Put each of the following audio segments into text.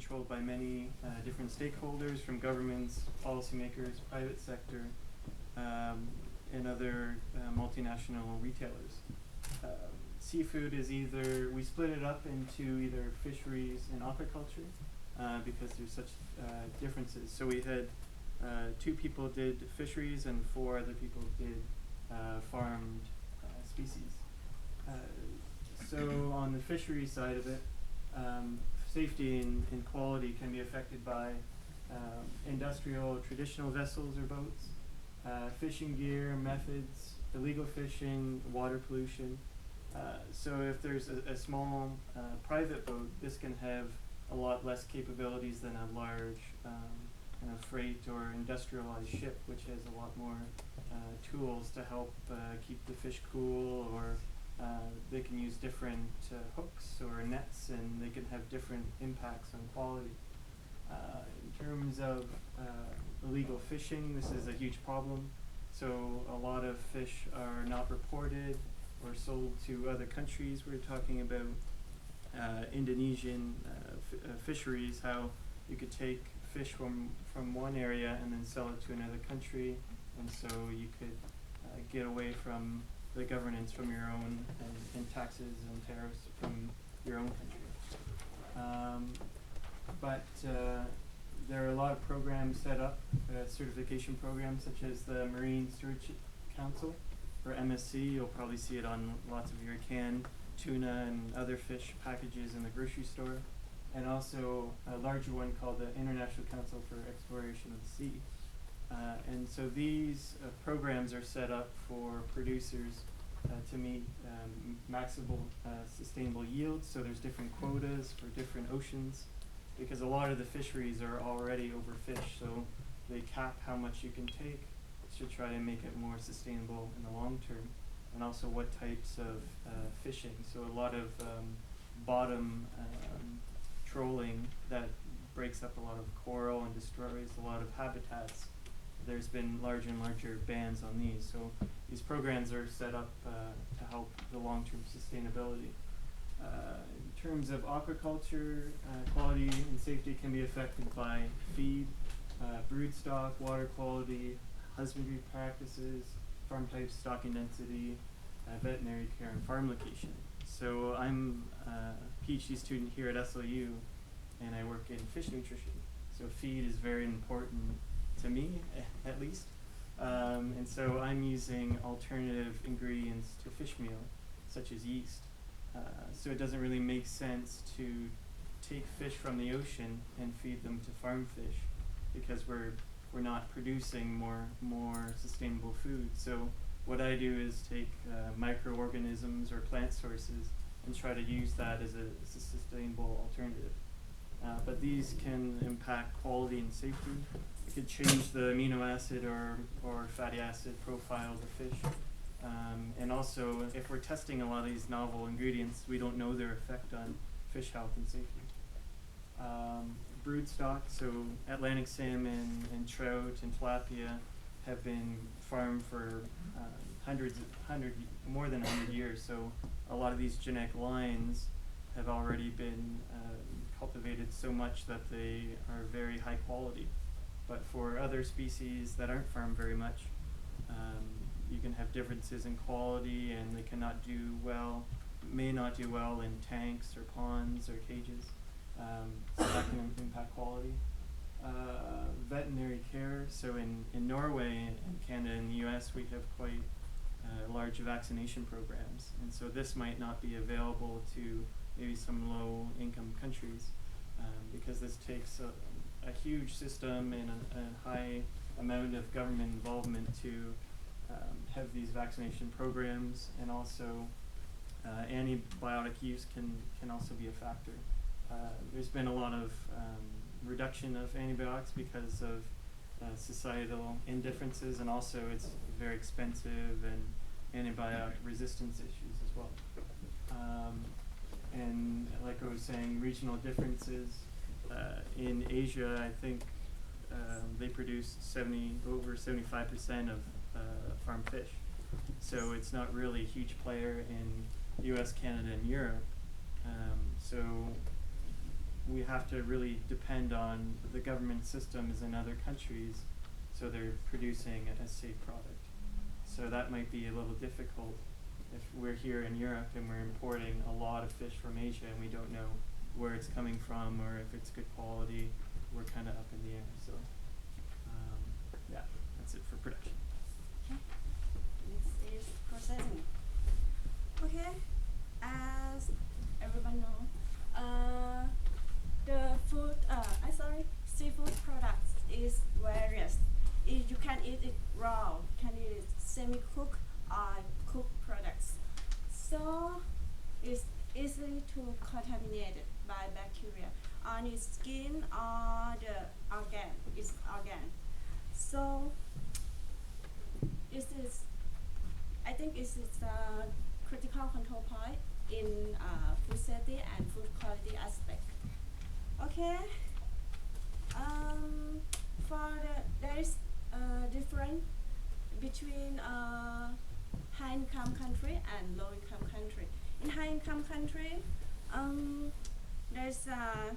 controlled by many different stakeholders, from governments, policymakers, private sector, and other multinational retailers. Seafood is we split it up into either fisheries and aquaculture because there's such differences. So we had 2 people did fisheries and 4 other people did farmed species. So on the fishery side of it, safety and quality can be affected by industrial traditional vessels or boats, fishing gear, methods, illegal fishing, water pollution. So if there's a small private boat, this can have a lot less capabilities than a large kind of freight or industrialized ship, which has a lot more tools to help keep the fish cool, or they can use different hooks or nets, and they can have different impacts on quality. In terms of illegal fishing, this is a huge problem. So a lot of fish are not reported or sold to other countries. We're talking about Indonesian fisheries, how you could take fish from one area and then sell it to another country, and so you could get away from the governance from your own and taxes and tariffs from your own country. But there are a lot of programs set up, certification programs such as the Marine Stewardship Council, or MSC. You'll probably see it on lots of your canned tuna and other fish packages in the grocery store, and also a larger one called the International Council for Exploration of the Sea. And so these programs are set up for producers to meet maximal sustainable yields. So there's different quotas for different oceans, because a lot of the fisheries are already overfished, so they cap how much you can take to try to make it more sustainable in the long term, and also what types of fishing. So a lot of bottom trolling that breaks up a lot of coral and destroys a lot of habitats. There's been larger and larger bans on these. So these programs are set up to help the long-term sustainability. In terms of aquaculture, quality and safety can be affected by feed, brood stock, water quality, husbandry practices, farm types, stocking density, veterinary care, and farm location. So I'm a PhD student here at SLU, and I work in fish nutrition. So feed is very important to me, at least. And so I'm using alternative ingredients to fish meal, such as yeast. So it doesn't really make sense to take fish from the ocean and feed them to farm fish, because we're not producing more sustainable food. So what I do is take microorganisms or plant sources and try to use that as a sustainable alternative. But these can impact quality and safety. It could change the amino acid or fatty acid profile of the fish. And also, if we're testing a lot of these novel ingredients, we don't know their effect on fish health and safety. Brood stock, so Atlantic salmon and trout and tilapia have been farmed for more than 100 years. So a lot of these genetic lines have already been cultivated so much that they are very high quality. But for other species that aren't farmed very much, you can have differences in quality, and they may not do well in tanks or ponds or cages. So that can impact quality. Veterinary care, so in Norway and Canada and the US, we have quite large vaccination programs, and so this might not be available to maybe some low income countries, because this takes a huge system and a high amount of government involvement to have these vaccination programs, and also antibiotic use can also be a factor. There's been a lot of reduction of antibiotics because of societal indifferences, and also it's very expensive, and antibiotic resistance issues as well. And like I was saying, regional differences. In Asia, I think they produce over 75% of farm fish. So it's not really a huge player in US, Canada, and Europe. So we have to really depend on the government systems in other countries, so they're producing a safe product. So that might be a little difficult if we're here in Europe and we're importing a lot of fish from Asia and we don't know where it's coming from or if it's good quality. We're kind of up in the air. So yeah, that's it for production. Okay. This is processing. Okay. As everyone know, the food, seafood products is various. You can eat it raw, can eat it semi-cooked or cooked products. So it's easily to contaminated by bacteria on its skin or the organ. So I think it is a critical control point in food safety and food quality aspect. Okay. There is difference between high income country and low income country. In high income country, there's a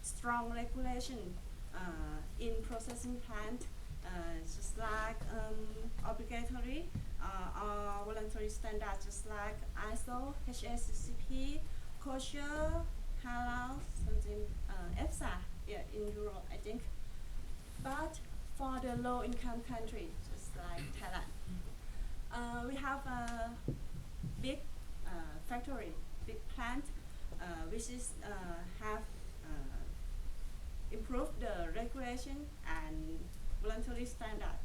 strong regulation in processing plant, just like obligatory or voluntary standards, just like ISO, HACCP, kosher, halal, something, EFSA, yeah, in Europe, I think. But for the low income country, just like Thailand, we have a big factory, big plant, which is have improved the regulation and voluntary standard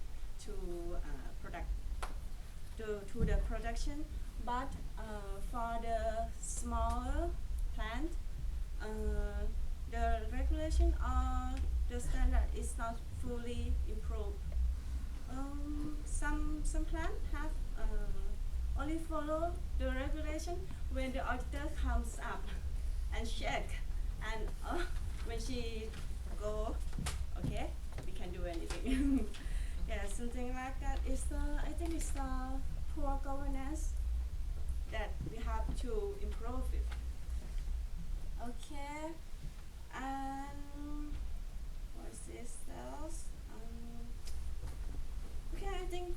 to the production. But for the smaller plant, the regulation or the standard is not fully improved. Some plants have only follow the regulation when the auditor comes up and check, and when she go, okay, we can do anything. Yeah, something like that. I think it's poor governance that we have to improve it. Okay, and what is this else? Okay, I think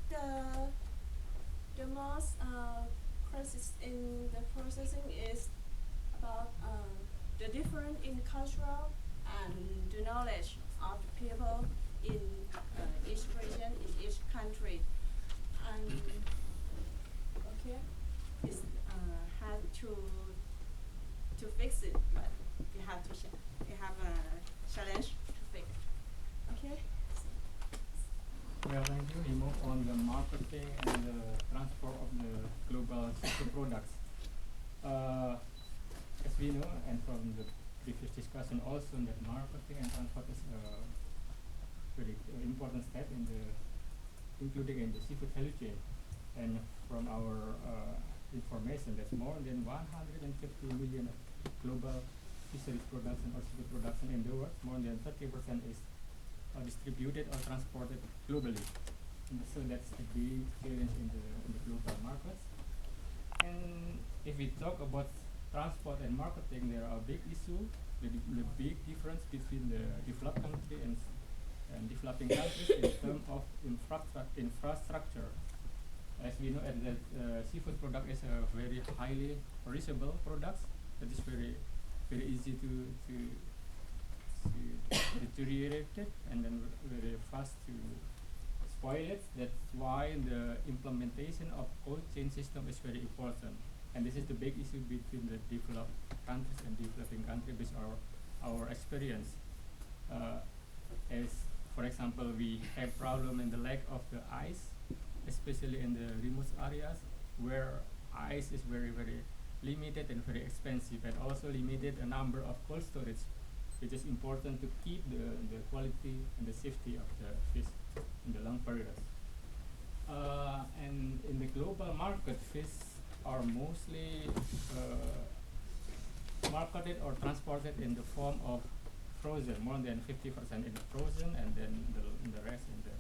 the most crisis in the processing is about the difference in cultural and the knowledge of the people in each region, in each country. And okay, it's hard to fix it, but you have to you have a challenge to fix. Okay. Well, thank you. We move on the marketing and the transport of the global seafood products. As we know, and from the previous discussion also, that marketing and transport is a very important step in including in the seafood value chain. And from our information, there's more than 150 million global fisheries production or seafood production in the world. More than 30% is distributed or transported globally. And so that's a big challenge in the global markets. And if we talk about transport and marketing, there are big issues. The big difference between the developed country and developing countries in terms of infrastructure. As we know, that seafood product is a very highly perishable product that is very easy to deteriorate it and then very fast to spoil it. That's why the implementation of cold chain system is very important. And this is the big issue between the developed countries and developing countries based on our experience. As for example, we have problem in the lack of the ice, especially in the remote areas where ice is very limited and very expensive, and also limited a number of cold storage, which is important to keep the quality and the safety of the fish in the long periods. And in the global market, fish are mostly marketed or transported in the form of frozen, more than 50% in the frozen, and then the rest in the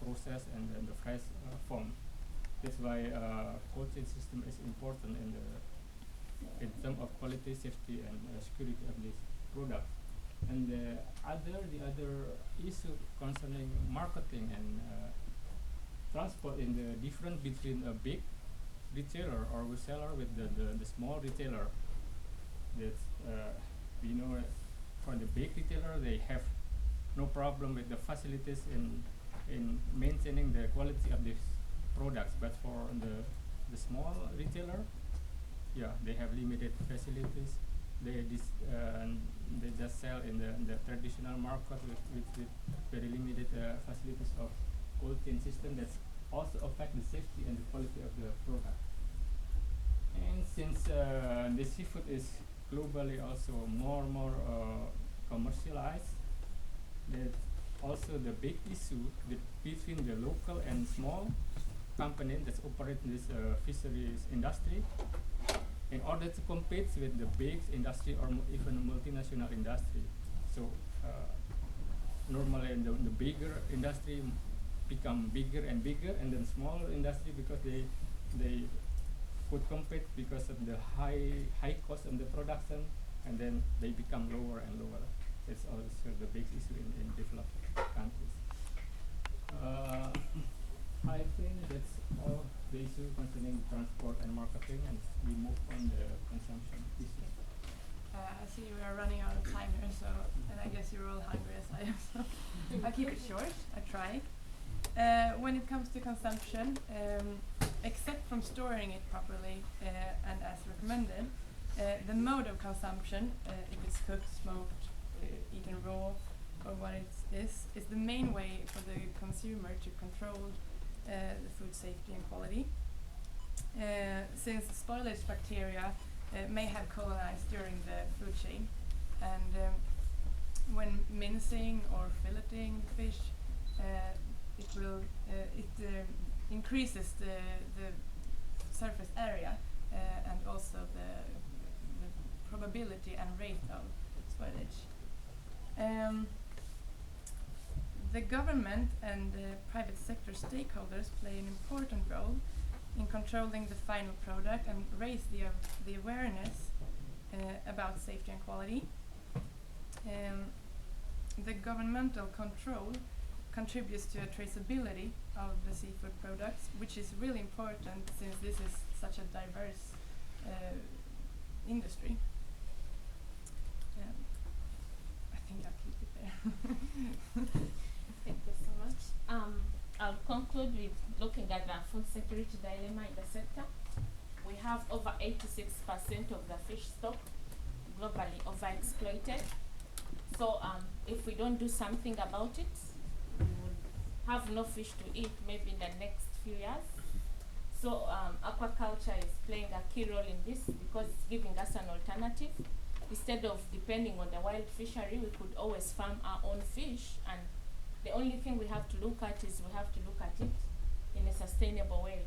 processed and then the fresh form. That's why cold chain system is important in in terms of quality, safety, and security of this product. And the other issue concerning marketing and transport in the difference between a big retailer or reseller with the small retailer. That's for the big retailer, they have no problem with the facilities in maintaining the quality of these products, but for the small retailer, yeah, they have limited facilities. They just sell in the traditional market with very limited facilities of cold chain system that also affect the safety and the quality of the product. And since the seafood is globally also more commercialized, that also the big issue between the local and small company that operate in this fisheries industry in order to compete with the big industry or even multinational industry. So normally the bigger industry become bigger and bigger, and then smaller industry, because they could compete because of the high cost of the production, and then they become lower and lower. That's also the big issue in developed countries. I think that's all the issue concerning transport and marketing, and we move on the consumption issue. I see we are running out of time here, so, and I guess you're all hungry as I am, so I'll keep it short. I try. When it comes to consumption, except from storing it properly and as recommended, the mode of consumption, if it's cooked, smoked, eaten raw, or what it is the main way for the consumer to control the food safety and quality. Since spoilage bacteria may have colonized during the food chain, and when mincing or filleting the fish, it increases the surface area and also the probability and rate of spoilage. The government and private sector stakeholders play an important role in controlling the final product and raise the awareness about safety and quality. The governmental control contributes to a traceability of the seafood products, which is really important since this is such a diverse industry. I think I'll keep it there. Thank you so much. I'll conclude with looking at the food security dilemma in the sector. We have over 86% of the fish stock globally overexploited. So if we don't do something about it, we will have no fish to eat maybe in the next few years. So aquaculture is playing a key role in this because it's giving us an alternative. Instead of depending on the wild fishery, we could always farm our own fish, and the only thing we have to look at is we have to look at it in a sustainable way.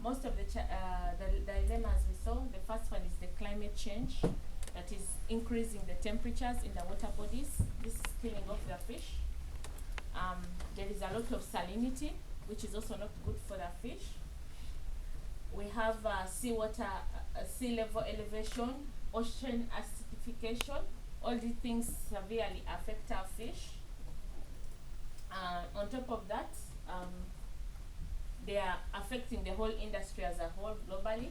Most of the dilemmas we saw, the first one is the climate change that is increasing the temperatures in the water bodies. This is killing off the fish. There is a lot of salinity, which is also not good for the fish. We have sea level elevation, ocean acidification. All these things severely affect our fish. On top of that, they are affecting the whole industry as a whole globally.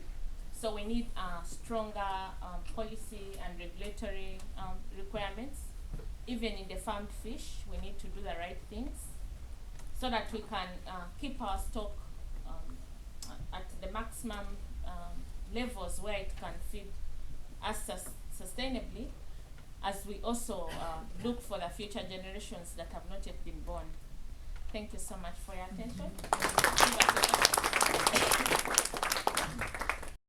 So we need stronger policy and regulatory requirements. Even in the farmed fish, we need to do the right things so that we can keep our stock at the maximum levels where it can feed us sustainably, as we also look for the future generations that have not yet been born. Thank you so much for your attention.